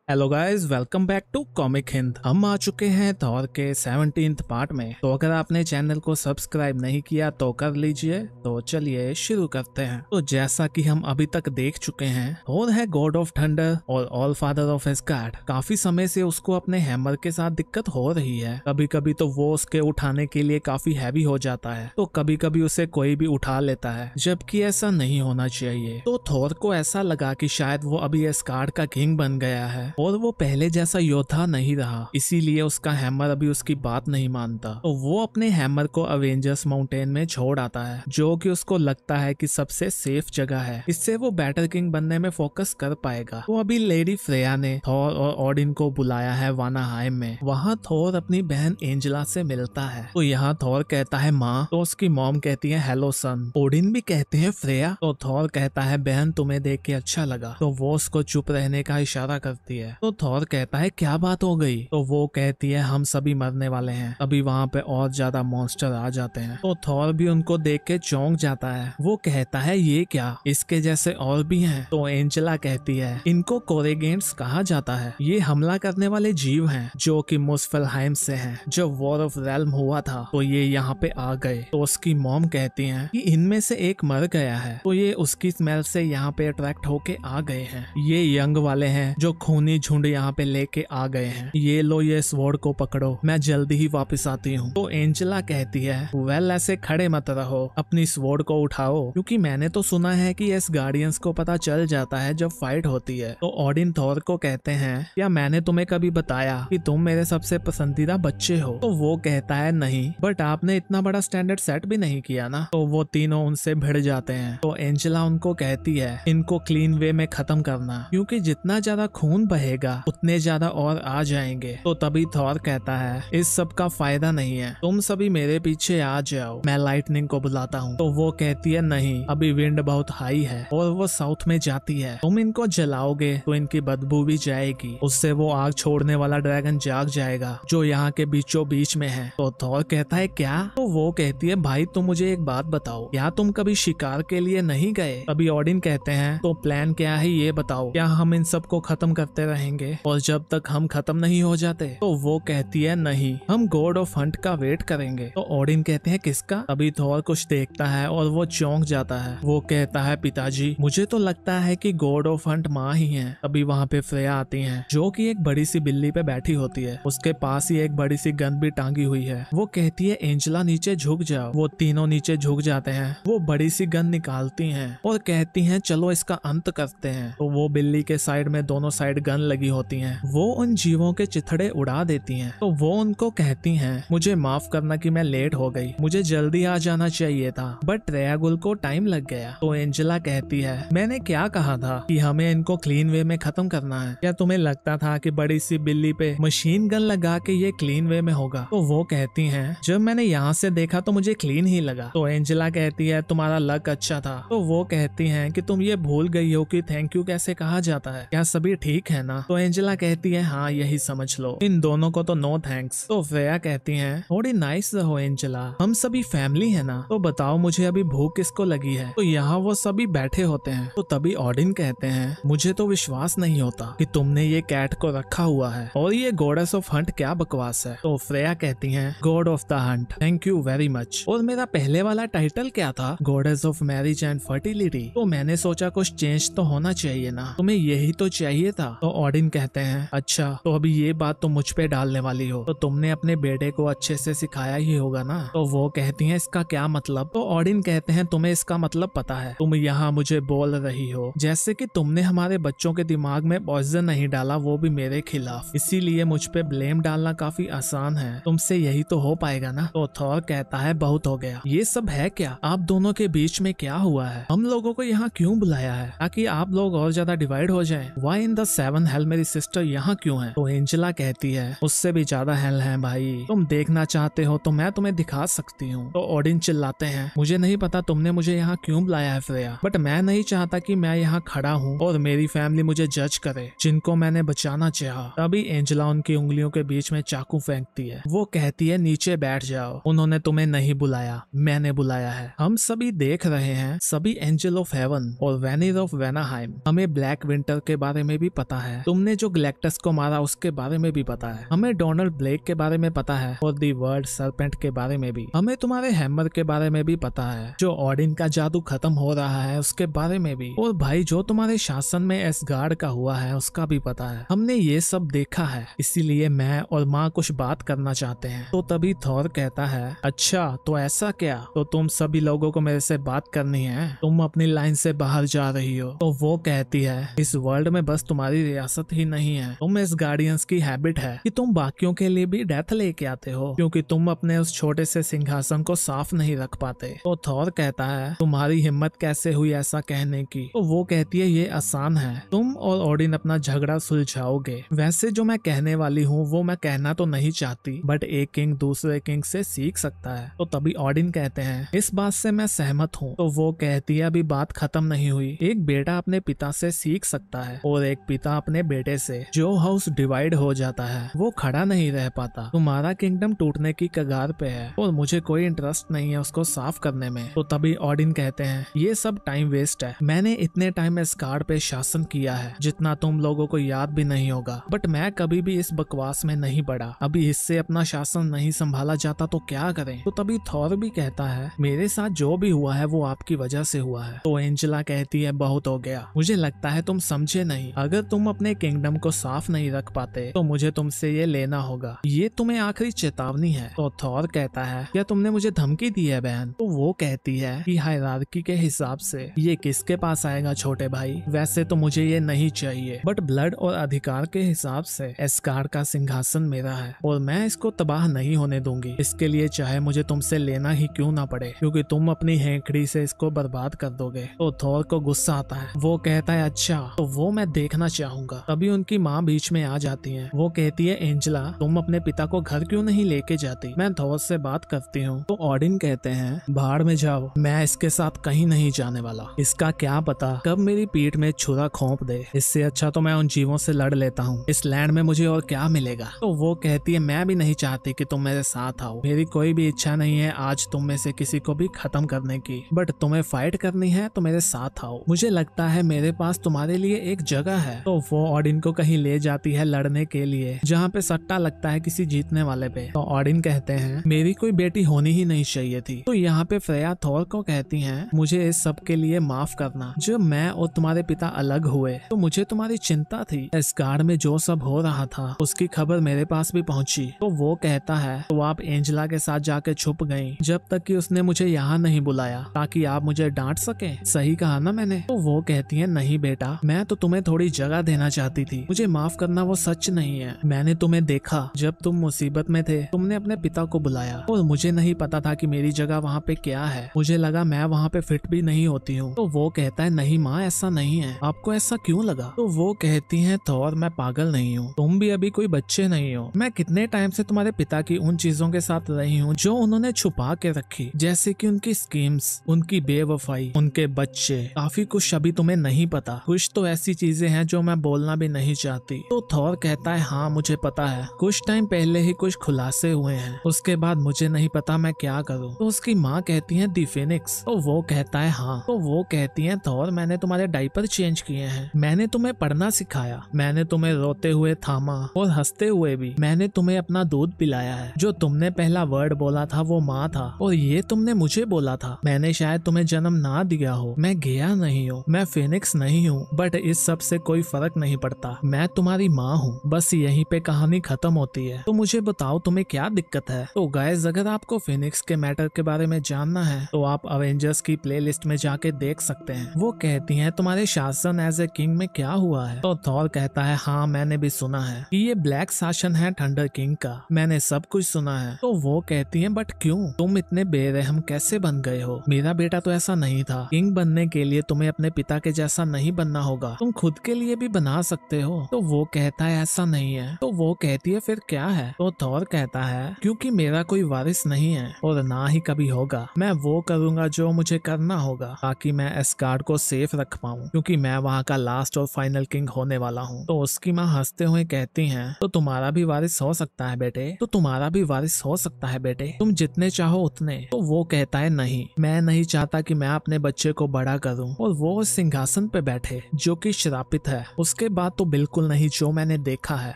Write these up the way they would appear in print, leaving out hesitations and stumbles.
Hello guys, welcome back to comic Hind. हम आ चुके हैं थॉर के 17th पार्ट में। तो अगर आपने चैनल को सब्सक्राइब नहीं किया तो कर लीजिए। तो चलिए शुरू करते हैं। तो जैसा कि हम अभी तक देख चुके हैं, थॉर है गॉड ऑफ थंडर और ऑल फादर ऑफ एस्गार्ड। काफी समय से उसको अपने हैमर के साथ दिक्कत हो रही है। कभी कभी तो वो उसके उठाने के लिए काफी हैवी हो जाता है, तो कभी कभी उसे कोई भी उठा लेता है, जबकि ऐसा नहीं होना चाहिए। तो थॉर को ऐसा लगा कि शायद वो अभी एस्गार्ड का किंग बन गया है और वो पहले जैसा योद्धा नहीं रहा, इसीलिए उसका हैमर अभी उसकी बात नहीं मानता। तो वो अपने हैमर को अवेंजर्स माउंटेन में छोड़ आता है, जो कि उसको लगता है कि सबसे सेफ जगह है। इससे वो बैटर किंग बनने में फोकस कर पाएगा। तो अभी लेडी फ्रेया ने थॉर और ओडिन को बुलाया है वानाहाइम में। वहाँ थॉर अपनी बहन एंजेला से मिलता है। तो यहाँ थॉर कहता है माँ, तो उसकी मॉम कहती है हेलो सन। ओडिन भी कहते हैं फ्रेया। तो थॉर कहता है बहन, तुम्हें देख के अच्छा लगा। तो वो उसको चुप रहने का इशारा करती है। तो थॉर कहता है क्या बात हो गई। तो वो कहती है हम सभी मरने वाले हैं, अभी वहाँ पे और ज्यादा मॉन्स्टर आ जाते हैं। तो थॉर भी उनको देख के चौंक जाता है। वो कहता है ये क्या, इसके जैसे और भी हैं। तो एंजेला कहती है इनको कोरेगेंट्स कहा जाता है। ये हमला करने वाले जीव हैं जो कि मुस्फलहाइम से हैं। जब वॉर ऑफ रेल्म हुआ था तो ये यहाँ पे आ गए। तो उसकी मॉम कहती है कि इनमें से एक मर गया है, तो ये उसकी स्मेल से यहाँ पे अट्रैक्ट होके आ गए हैं। ये यंग वाले हैं जो खूनी झुंड यहाँ पे लेके आ गए हैं। ये लो, ये स्वॉर्ड को पकड़ो, मैं जल्दी ही वापस आती हूँ। तो एंजेला कहती है वेल, ऐसे खड़े मत रहो, अपनी स्वॉर्ड को उठाओ, क्योंकि मैंने तो सुना है कि इस गार्डियंस को पता चल जाता है जब फाइट होती है। तो ओडिन थॉर को कहते हैं क्या मैंने तुम्हें कभी बताया कि तुम मेरे सबसे पसंदीदा बच्चे हो। तो वो कहता है नहीं, बट आपने इतना बड़ा स्टैंडर्ड सेट भी नहीं किया ना। तो वो तीनों उनसे भिड़ जाते हैं। तो एंजेला उनको कहती है इनको क्लीन वे में खत्म करना, क्योंकि जितना ज्यादा खून बहेगा उतने ज्यादा और आ जाएंगे। तो तभी थॉर कहता है इस सब का फायदा नहीं है, तुम सभी मेरे पीछे आ जाओ, मैं लाइटनिंग को बुलाता हूँ। तो वो कहती है नहीं, अभी विंड बहुत हाई है और वो साउथ में जाती है। तुम इनको जलाओगे तो इनकी बदबू भी जाएगी, उससे वो आग छोड़ने वाला ड्रैगन जाग जाएगा जो यहाँ के बीचों बीच में है। तो थॉर कहता है क्या। तो वो कहती है भाई तुम मुझे एक बात बताओ, क्या तुम कभी शिकार के लिए नहीं गए। अभी ओडिन कहते हैं तो प्लान क्या है ये बताओ, क्या हम इन सबको खत्म करते रहेंगे और जब तक हम खत्म नहीं हो जाते। तो वो कहती है नहीं, हम गॉड ऑफ हंट का वेट करेंगे। तो ओडिन कहते हैं किसका। अभी थॉर कुछ देखता है और वो चौंक जाता है। वो कहता है पिताजी, मुझे तो लगता है कि गॉड ऑफ हंट माँ ही है। अभी वहाँ पे फ्रेया आती है जो कि एक बड़ी सी बिल्ली पे बैठी होती है, उसके पास ही एक बड़ी सी गन भी टांगी हुई है। वो कहती है एंजेला नीचे झुक जाओ। वो तीनों नीचे झुक जाते हैं। वो बड़ी सी गन निकालती हैं और कहती हैं चलो इसका अंत करते हैं। तो वो बिल्ली के साइड में दोनों साइड गन लगी होती हैं, वो उन जीवों के चिथड़े उड़ा देती हैं। तो वो उनको कहती हैं मुझे माफ करना कि मैं लेट हो गई, मुझे जल्दी आ जाना चाहिए था, बट रेयागुल को टाइम लग गया। तो एंजेला कहती है मैंने क्या कहा था कि हमें इनको क्लीन वे में खत्म करना है। क्या तुम्हें लगता था कि बड़ी सी बिल्ली पे मशीन गन लगा के ये क्लीन वे में होगा। तो वो कहती हैं जब मैंने यहाँ से देखा तो मुझे क्लीन ही लगा। तो एंजेला कहती है तुम्हारा लक अच्छा था। तो वो कहती हैं कि तुम ये भूल गई हो कि थैंक यू कैसे कहा जाता है, क्या सभी ठीक है ना। तो एंजेला कहती है हाँ यही समझ लो, इन दोनों को तो नो थैंक्स। तो फ्रेया कहती हैं थोड़ी नाइस रहो एंजेला, हम सभी फैमिली है ना। तो बताओ मुझे अभी भूख किसको लगी है। तो यहाँ वो सभी बैठे होते हैं। तो तभी ओडिन कहते हैं मुझे तो विश्वास नहीं होता कि तुमने ये कैट को रखा हुआ है, और ये गॉडेस ऑफ हंट क्या बकवास है। तो फ्रेया कहती हैं God of the Hunt, thank you very much. और मेरा पहले वाला टाइटल क्या था, goddess of marriage and fertility. तो मैंने सोचा कुछ चेंज तो होना चाहिए ना, तुम्हें यही तो चाहिए था। तो ओडिन कहते हैं अच्छा, तो अभी ये बात तो मुझ पे डालने वाली हो, तो तुमने अपने बेटे को अच्छे से सिखाया ही होगा ना। तो वो कहती हैं इसका क्या मतलब। तो ओडिन कहते हैं तुम्हें इसका मतलब पता है, तुम यहाँ मुझे बोल रही हो जैसे कि तुमने हमारे बच्चों के दिमाग में पॉइजन नहीं डाला, वो भी मेरे खिलाफ, इसीलिए मुझ पे ब्लेम डालना काफी आसान है, तुमसे यही तो हो पाएगा ना। तो थॉर कहता है बहुत हो गया, ये सब है क्या, आप दोनों के बीच में क्या हुआ है, हम लोगों को यहाँ क्यों बुलाया है, ताकि आप लोग और ज्यादा डिवाइड हो जाएं। Why in the seven hell मेरी सिस्टर यहाँ क्यों है। तो एंजेला कहती है उससे भी ज्यादा हेल है भाई, तुम देखना चाहते हो तो मैं तुम्हें दिखा सकती हूँ। तो ओडिन चिल्लाते हैं मुझे नहीं पता तुमने मुझे यहाँ क्यों बुलाया है फ्रेया, बट मैं नहीं चाहता कि मैं यहाँ खड़ा हूँ और मेरी फैमिली मुझे जज करे जिनको मैंने बचाना चाहा। तभी एंजेला उनकी उंगलियों के बीच में चाकू फेंकती है। वो कहती है नीचे बैठ जाओ, उन्होंने तुम्हें नहीं बुलाया, मैंने बुलाया है। हम सभी देख रहे हैं, सभी एंजल ऑफ हेवन और वेनिर ऑफ वेनाहाइम, हमें ब्लैक विंटर के बारे में भी पता है है तुमने जो गैलेक्टस को मारा उसके बारे में भी पता है, हमें डोनाल्ड ब्लेक के बारे में पता है और दी वर्ल्ड सर्पेंट के बारे में भी, हमें तुम्हारे हैमर के बारे में भी पता है, जो ओडिन का जादू खत्म हो रहा है उसके बारे में भी, और भाई जो तुम्हारे शासन में एसगार्ड का हुआ है उसका भी पता है। हमने ये सब देखा है, इसीलिए मैं और माँ कुछ बात करना चाहते हैं। तो तभी थॉर कहता है अच्छा तो ऐसा क्या, तो तुम सभी लोगों को मेरे से बात करनी है, तुम अपनी लाइन से बाहर जा रही हो। तो वो कहती है इस वर्ल्ड में बस तुम्हारी रियासत ही नहीं है, तुम इस गार्डियंस की हैबिट है कि तुम बाकियों के लिए भी डेथ लेके आते हो, क्योंकि तुम अपने उस छोटे से सिंहासन को साफ नहीं रख पाते। तो थॉर कहता है तुम्हारी हिम्मत कैसे हुई ऐसा कहने की। तो वो कहती है ये आसान है, तुम और ओडिन अपना झगड़ा सुलझाओगे। वैसे जो मैं कहने वाली हूँ वो मैं कहना तो नहीं चाहती, बट एक किंग दूसरे किंग से सीख सकता है। तो तभी ओडिन कहते हैं इस बात से मैं सहमत हूँ। तो वो कहती है अभी बात खत्म नहीं हुई, एक बेटा अपने पिता से सीख सकता है और एक पिता अपने बेटे से। जो हाउस डिवाइड हो जाता है वो खड़ा नहीं रह पाता। तुम्हारा किंगडम टूटने की कगार पे है और मुझे कोई इंटरेस्ट नहीं है उसको साफ करने में। तो तभी ओडिन कहते हैं ये सब टाइम वेस्ट है, मैंने इतने टाइम एस्गार्ड पे शासन किया है जितना तुम लोगों को याद भी नहीं होगा, बट मैं कभी भी इस बकवास में नहीं पड़ा। अभी इससे अपना शासन नहीं संभाला जाता तो क्या करें। तो तभी थॉर भी कहता है मेरे साथ जो भी हुआ है वो आपकी वजह से हुआ है। तो एंजेला कहती है बहुत हो गया, मुझे लगता है तुम समझे नहीं, अगर तुम अपने किंगडम को साफ नहीं रख पाते तो मुझे तुमसे ये लेना होगा, ये तुम्हें आखिरी चेतावनी है। तो थॉर कहता है क्या तुमने मुझे धमकी दी है बहन। तो वो कहती है कि हायरार्की के हिसाब से ये किसके पास आएगा छोटे भाई, वैसे तो मुझे ये नहीं चाहिए, बट ब्लड और अधिकार के हिसाब से एस्गार्ड का सिंहासन मेरा है और मैं इसको तबाह नहीं होने दूंगी, इसके लिए चाहे मुझे तुमसे लेना ही क्यों ना पड़े, क्योंकि तुम अपनी हेंकड़ी से इसको बर्बाद कर दोगे। तो थॉर को गुस्सा आता है, वो कहता है अच्छा तो वो मैं देखना चाहूंगा। तभी उनकी माँ बीच में आ जाती है, वो कहती है एंजेला तुम अपने पिता को घर क्यों नहीं लेके जाती, मैं थॉर से बात करती हूँ। तो ओडिन कहते हैं बाहर में जाओ, मैं इसके साथ कहीं नहीं जाने वाला, इसका क्या पता कब मेरी पीठ में छुरा खोंप दे, इससे अच्छा तो मैं उन जीवों से लड़ लेता हूँ, इस लैंड में मुझे और क्या मिलेगा। तो वो कहती है मैं भी नहीं चाहती कि तुम मेरे साथ आओ, मेरी कोई भी इच्छा नहीं है आज तुम में से किसी को भी खत्म करने की, बट तुम्हें फाइट करनी है तो मेरे साथ आओ, मुझे लगता है मेरे पास तुम्हारे लिए एक जगह है। तो वो ओडिन को कहीं ले जाती है लड़ने के लिए जहाँ पे सट्टा लगता है किसी जीतने वाले पे। तो ओडिन कहते हैं मेरी कोई बेटी होनी ही नहीं चाहिए थी। तो यहाँ पे फ्रेया थॉर को कहती हैं मुझे इस सब के लिए माफ करना, जब मैं और तुम्हारे पिता अलग हुए तो मुझे तुम्हारी चिंता थी, एस्गार्ड में जो सब हो रहा था उसकी खबर मेरे पास भी पहुंची। तो वो कहता है तो आप एंजेला के साथ जाके छुप गई जब तक कि उसने मुझे यहाँ नहीं बुलाया ताकि आप मुझे डांट सके, सही कहा ना मैंने। तो वो कहती है नहीं बेटा, मैं तो तुम्हें थोड़ी जगह देना चाहती थी, मुझे माफ करना वो सच नहीं है, मैंने तुम्हें देखा जब तुम मुसीबत में थे, तुमने अपने पिता को बुलाया और मुझे नहीं पता था कि मेरी जगह वहाँ पे क्या है, मुझे लगा मैं वहाँ पे फिट भी नहीं होती हूँ। तो वो कहता है नहीं माँ ऐसा नहीं है, आपको ऐसा क्यों लगा। तो वो कहती है थॉर मैं पागल नहीं हूँ, तुम भी अभी कोई बच्चे नहीं हो, मैं कितने टाइम से तुम्हारे पिता की उन चीजों के साथ रही हूँ जो उन्होंने छुपा के रखी, जैसे कि उनकी स्कीम्स, उनकी बेवफाई, उनके बच्चे, काफी कुछ अभी तुम्हें नहीं पता, कुछ तो ऐसी चीजें हैं जो मैं बोलना भी नहीं चाहती। तो थॉर कहता है हाँ मुझे पता है, कुछ टाइम पहले ही कुछ खुलासे हुए हैं, उसके बाद मुझे नहीं पता मैं क्या करूँ। तो उसकी माँ कहती है दी फिनिक्स। तो वो कहता है हाँ। तो वो कहती है थॉर मैंने तुम्हारे डायपर चेंज किए हैं, मैंने तुम्हें पढ़ना सिखाया, मैंने तुम्हें रोते हुए थामा और हंसते हुए भी, मैंने तुम्हें अपना दूध पिलाया है, जो तुमने पहला वर्ड बोला था वो माँ था और ये तुमने मुझे बोला था, मैंने शायद तुम्हें जन्म ना दिया हो, मैं गया नहीं हूँ, मैं फिनिक्स नहीं हूँ, बट इस सब से कोई फर्क नहीं पड़ता, मैं तुम्हारी माँ हूँ, बस यहीं पे कहानी खत्म होती है। तो मुझे बताओ तुम्हें क्या दिक्कत है। तो गाइस अगर आपको फिनिक्स के मैटर के बारे में जानना है तो आप अवेंजर्स की प्लेलिस्ट में जाके देख सकते हैं। वो कहती हैं तुम्हारे शासन एज ए किंग में क्या हुआ है। तो थॉर कहता है हाँ मैंने भी सुना है कि ये ब्लैक शासन है थंडर किंग का, मैंने सब कुछ सुना है। तो वो कहती हैं बट क्यों, तुम इतने बेरहम कैसे बन गए हो, मेरा बेटा तो ऐसा नहीं था, किंग बनने के लिए तुम्हें अपने पिता के जैसा नहीं बनना होगा, तुम खुद के लिए भी बना सकते हो। तो वो कहता है ऐसा नहीं है। तो वो कहती है फिर क्या है। तो थॉर कहता है क्योंकि मेरा कोई वारिस नहीं है और ना ही कभी होगा, मैं वो करूंगा जो मुझे करना होगा ताकि मैं एस्गार्ड को सेफ रख पाऊं, क्योंकि मैं वहाँ का लास्ट और फाइनल किंग होने वाला हूँ। तो उसकी माँ हंसते हुए कहती हैं तो तुम्हारा भी वारिस हो सकता है बेटे, तो तुम्हारा भी वारिस हो सकता है बेटे, तुम जितने चाहो उतने। तो वो कहता है नहीं, मैं नहीं चाहता कि मैं अपने बच्चे को बड़ा करूं और वो उस सिंहासन पे बैठे जो कि श्रापित है, उसके उसके बाद तो बिल्कुल नहीं, जो मैंने देखा है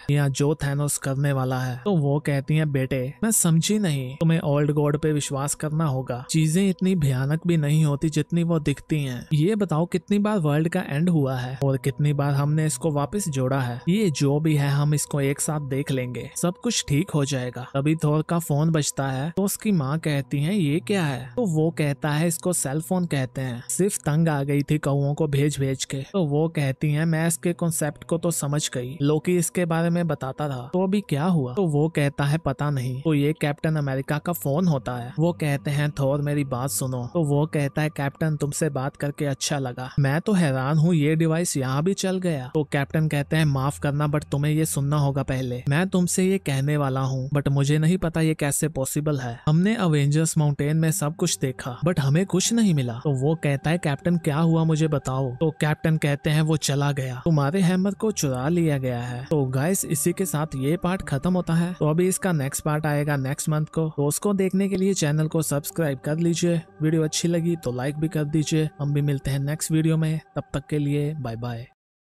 या जो थैनोस करने वाला है। तो वो कहती है बेटे मैं समझी नहीं, तुम्हें ओल्ड गॉड पे विश्वास करना होगा। चीजें इतनी भयानक भी नहीं होती जितनी वो दिखती हैं। ये बताओ कितनी बार वर्ल्ड का एंड हुआ है और कितनी बार हमने इसको वापस जोड़ा है। ये जो भी है हम इसको एक साथ देख लेंगे, सब कुछ ठीक हो जाएगा। तभी थोर का फोन बजता है तो उसकी माँ कहती है ये क्या है। तो वो कहता है इसको सेल फोन कहते हैं, सिर्फ तंग आ गई थी कौओं को भेज भेज के। तो वो कहती है मैं इसके कॉन्सेप्ट को तो समझ गई, लोकी इसके बारे में बताता था, तो अभी क्या हुआ। तो वो कहता है पता नहीं। तो ये कैप्टन अमेरिका का फोन होता है। वो कहते हैं थोर मेरी बात सुनो। तो वो कहता है कैप्टन तुमसे बात करके अच्छा लगा, मैं तो हैरान हूँ ये डिवाइस यहाँ भी चल गया। तो कैप्टन कहते हैं माफ करना बट तुम्हें ये सुनना होगा पहले। मैं तुमसे ये कहने वाला हूँ बट मुझे नहीं पता ये कैसे पॉसिबल है। हमने अवेंजर्स माउंटेन में सब कुछ देखा बट हमें कुछ नहीं मिला। तो वो कहता है कैप्टन क्या हुआ मुझे बताओ। तो कैप्टन कहते हैं वो चला गया, तुम्हारे हैमर को चुरा लिया गया है। तो गाइस इसी के साथ ये पार्ट खत्म होता है। तो अभी इसका नेक्स्ट पार्ट आएगा नेक्स्ट मंथ को, तो उसको देखने के लिए चैनल को सब्सक्राइब कर लीजिए। वीडियो अच्छी लगी तो लाइक भी कर दीजिए। हम भी मिलते हैं नेक्स्ट वीडियो में, तब तक के लिए बाय बाय।